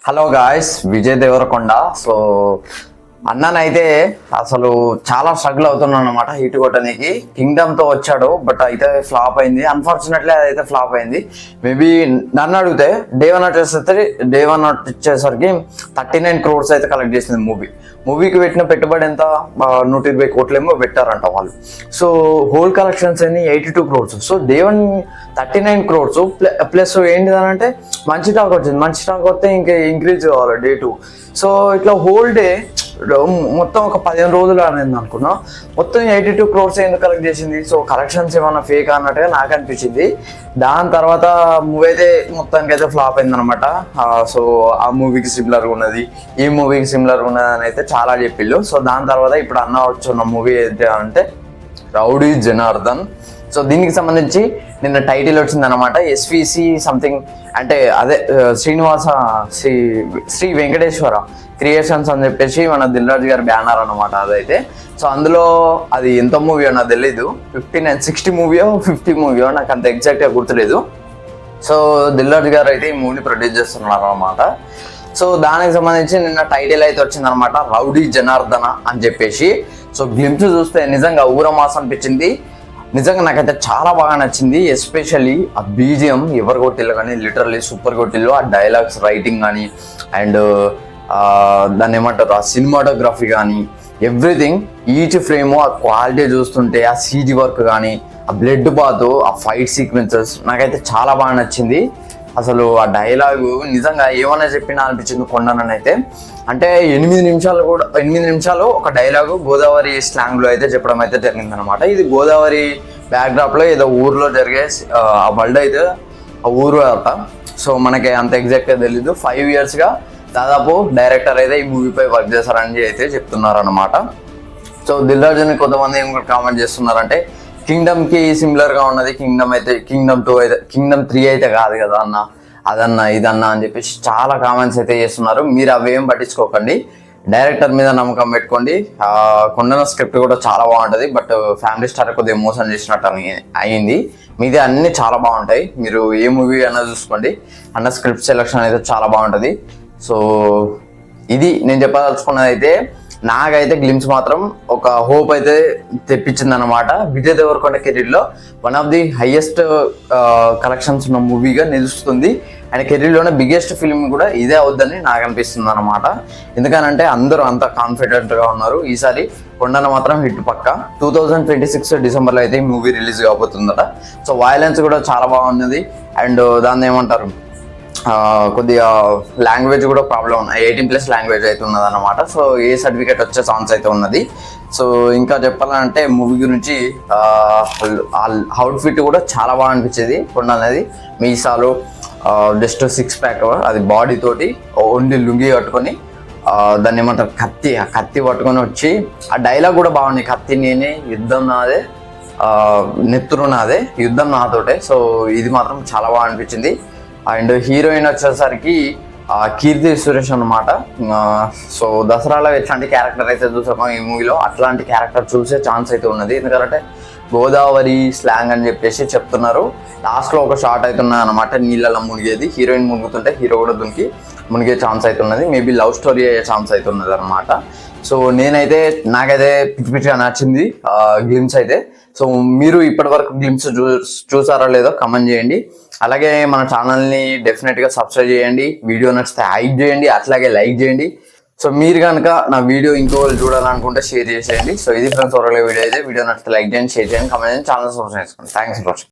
Hello guys, Vijay Deverakonda. So అన్ననైతే అసలు చాలా స్ట్రగుల్ అవుతున్నాను అనమాట హిట్ కొట్టడానికి. కింగ్డమ్ తో వచ్చాడు, బట్ అయితే ఫ్లాప్ అయింది. అన్ఫార్చునేట్లీ అదైతే ఫ్లాప్ అయింది. మేబీ నన్ను అడిగితే డే వన్ వచ్చేసరికి 39 crores అయితే కలెక్ట్ చేసింది మూవీకి పెట్టిన పెట్టుబడి ఎంత, 120 కోట్లేమో పెట్టారంట వాళ్ళు. సో హోల్ కలెక్షన్స్ అన్ని 82 crores. So day one 39 crores plus ఏంటిదనంటే మంచి టాక్ వచ్చింది. మంచి టాక్ వస్తే ఇంకా ఇంక్రీజ్ కావాలి డే 2. సో ఇట్లా హోల్ డే మొత్తం ఒక 15 రోజులు అనేది అనుకున్నా, మొత్తం 82 crores ఎందుకు కలెక్ట్ చేసింది. సో కలెక్షన్స్ ఏమన్నా ఫేక్ అన్నట్టుగా నాకు అనిపించింది. దాని తర్వాత మూవీ అయితే మొత్తానికి అయితే ఫ్లాప్ అయింది అనమాట. సో ఆ మూవీకి సిమిలర్గా ఉన్నది, ఈ మూవీకి సిమిలర్గా ఉన్నది అని అయితే చాలా చెప్పిళ్ళు. సో దాని తర్వాత ఇప్పుడు అన్న వచ్చున్న మూవీ ఏంటి అంటే రౌడీ జనార్దన్. సో దీనికి సంబంధించి నిన్న టైటిల్ వచ్చింది అనమాట, ఎస్విసి సంథింగ్, అంటే అదే శ్రీ వెంకటేశ్వర క్రియేషన్స్ అని చెప్పేసి మన దిల్ రాజు గారి బ్యానర్ అనమాట అదైతే. సో అందులో అది ఎంత మూవీయో నాకు తెలీదు, 60 మూవీయో 50 మూవీయో నాకు అంత ఎగ్జాక్ట్గా గుర్తులేదు. సో దిల్ రాజు గారు అయితే ఈ మూవీని ప్రొడ్యూస్ చేస్తున్నారు అనమాట. సో దానికి సంబంధించి నిన్న టైటిల్ అయితే వచ్చిందనమాట, రౌడీ జనార్దన అని చెప్పేసి. సో గ్లింప్స్ చూస్తే నిజంగా ఊరమాస్ అనిపించింది. నిజంగా నాకైతే చాలా బాగా నచ్చింది. ఎస్పెషల్లీ ఆ బీజిఎం ఎవరు కొట్టిల్లు కానీ లిటరల్లీ సూపర్ కొట్టిల్లు. ఆ డైలాగ్స్ రైటింగ్ కానీ అండ్ దాన్ని ఏమంటారు, ఆ సినిమాటోగ్రఫీ కానీ ఎవ్రీథింగ్, ఈచ్ ఫ్రేమ్ ఆ క్వాలిటీ చూస్తుంటే, ఆ సీజీ వర్క్ కానీ, ఆ బ్లడ్ బాత్, ఆ ఫైట్ సీక్వెన్సెస్ నాకైతే చాలా బాగా నచ్చింది. అసలు ఆ డైలాగు నిజంగా ఏమన్నా చెప్పినా అనిపించింది కొండనైతే. అంటే 8 నిమిషాలు ఒక డైలాగు గోదావరి స్లాంగ్లో అయితే చెప్పడం అయితే జరిగింది అనమాట. ఇది గోదావరి బ్యాక్డ్రాప్లో ఏదో ఊర్లో జరిగే ఆ వరల్డ్ అయితే ఆ ఊరు అట. సో మనకి అంత ఎగ్జాక్ట్గా తెలీదు. 5 yearsగా దాదాపు డైరెక్టర్ అయితే ఈ మూవీపై వర్క్ చేస్తారని అయితే చెప్తున్నారు అనమాట. సో దిల్ రాజుని కొంతమంది ఏం కామెంట్ చేస్తున్నారంటే, కింగ్డమ్కి సిమిలర్గా ఉన్నది, కింగ్డమ్ 2 అయితే, కింగ్డమ్ 3 అయితే కాదు కదా అన్న, అదన్నా ఇదన్నా అని చెప్పేసి చాలా కామెంట్స్ అయితే చేస్తున్నారు. మీరు అవేం పట్టించుకోకండి, డైరెక్టర్ మీద నమ్మకం పెట్టుకోండి. కొండన స్క్రిప్ట్ కూడా చాలా బాగుంటుంది, బట్ ఫ్యామిలీ స్టార్ కొద్దిగా మోసం చేసినట్టు అయింది. మీది అన్ని చాలా బాగుంటాయి. మీరు ఏ మూవీ అన్నా చూసుకోండి, అన్న స్క్రిప్ట్ సెలెక్షన్ అయితే చాలా బాగుంటుంది. సో ఇది నేను చెప్పదలుచుకున్నది. అయితే నాకైతే గ్లిమ్స్ మాత్రం ఒక హోప్ అయితే తెప్పించింది అనమాట. విజయ్ దేవరకొండ కెరీర్లో one of the highest collections ఉన్న మూవీగా నిలుస్తుంది. అండ్ కెరీర్లోనే బిగ్గెస్ట్ ఫిల్మ్ కూడా ఇదే అవుద్దని నాకు అనిపిస్తుంది అనమాట. ఎందుకనంటే అందరూ అంత కాన్ఫిడెంట్గా ఉన్నారు. ఈసారి కొండన మాత్రం హిట్ పక్క. 2026 డిసెంబర్లో అయితే ఈ మూవీ రిలీజ్ కాబోతుందట. సో వైలెన్స్ కూడా చాలా బాగున్నది. అండ్ దాన్ని ఏమంటారు, కొద్దిగా లాంగ్వేజ్ కూడా ప్రాబ్లం ఉన్నాయి, 18+ లాంగ్వేజ్ అయితే ఉన్నది అనమాట. సో ఏ సర్టిఫికేట్ వచ్చే ఛాన్స్ అయితే ఉన్నది. సో ఇంకా చెప్పాలంటే మూవీ గురించి అవుట్ఫిట్ కూడా చాలా బాగా అనిపించేది. కొండ అనేది మీసాలు, జస్ట్ 6 pack, అది బాడీ తోటి ఓన్లీ లుంగి కట్టుకొని, దాన్ని ఏమంటారు కత్తి పట్టుకొని వచ్చి, ఆ డైలాగ్ కూడా బాగుంది, కత్తి నేనే, యుద్ధం నాదే, నెత్తురు నాదే, యుద్ధం నాతోటే. సో ఇది మాత్రం చాలా బాగా అనిపించింది. అండ్ హీరోయిన్ వచ్చేసరికి కీర్తి సురేష్ అనమాట. సో దసరాలో ఎట్లాంటి క్యారెక్టర్ అయితే చూసామో ఈ మూవీలో అట్లాంటి క్యారెక్టర్ చూసే ఛాన్స్ అయితే ఉన్నది. ఎందుకంటే గోదావరి స్లాంగ్ అని చెప్పేసి చెప్తున్నారు. లాస్ట్లో ఒక షాట్ అయితే ఉన్నది అనమాట, నీళ్ళలో మునిగేది, హీరోయిన్ మునుగుతుంటే హీరో కూడా దునికి మునిగే ఛాన్స్ అయితే ఉన్నది. మేబీ లవ్ స్టోరీ అయ్యే ఛాన్స్ అయితే ఉన్నది అనమాట. సో నాకైతే పిచ్చిగా నచ్చింది గ్లిమ్స్ అయితే. సో మీరు ఇప్పటి వరకు గ్లిమ్స్ చూసారో లేదో కమెంట్ చేయండి. అలాగే మన ఛానల్ని డెఫినెట్గా సబ్స్క్రైబ్ చేయండి. వీడియో నచ్చితే హైప్ చేయండి, అట్లాగే లైక్ చేయండి. సో మీరు కనుక నా వీడియో ఇంకోళ్ళు చూడాలనుకుంటే షేర్ చేసేయండి. సో ఇది ఫ్రెండ్స్ ఓవరాల్ వీడియో అయితే. వీడియో నచ్చితే లైక్ చేయండి, షేర్ చేయండి, కమెంట్ చేయండి, ఛానల్ సబ్స్క్రైబ్ చేసుకోండి. Thanks for watching.